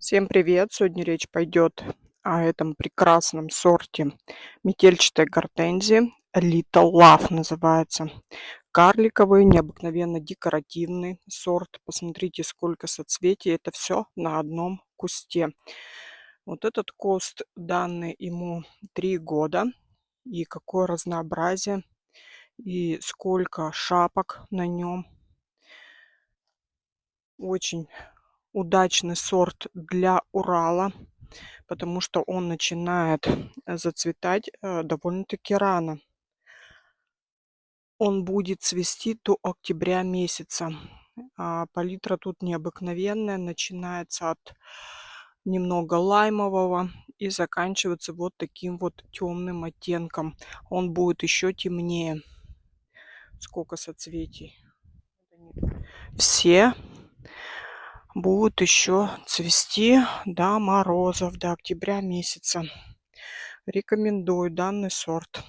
Всем привет! Сегодня речь пойдет о этом прекрасном сорте метельчатой гортензии. Little Love называется. Карликовый, необыкновенно декоративный сорт. Посмотрите, сколько соцветий. Это все на одном кусте. Вот этот куст данный ему 3 года. И какое разнообразие, и сколько шапок на нем. Очень удачный сорт для Урала, потому что он начинает зацветать довольно-таки рано. Он будет цвести до октября месяца. Палитра тут необыкновенная, начинается от немного лаймового и заканчивается вот таким вот темным оттенком. Он будет еще темнее. Сколько соцветий. Все будут еще цвести до морозов, до октября месяца. Рекомендую данный сорт.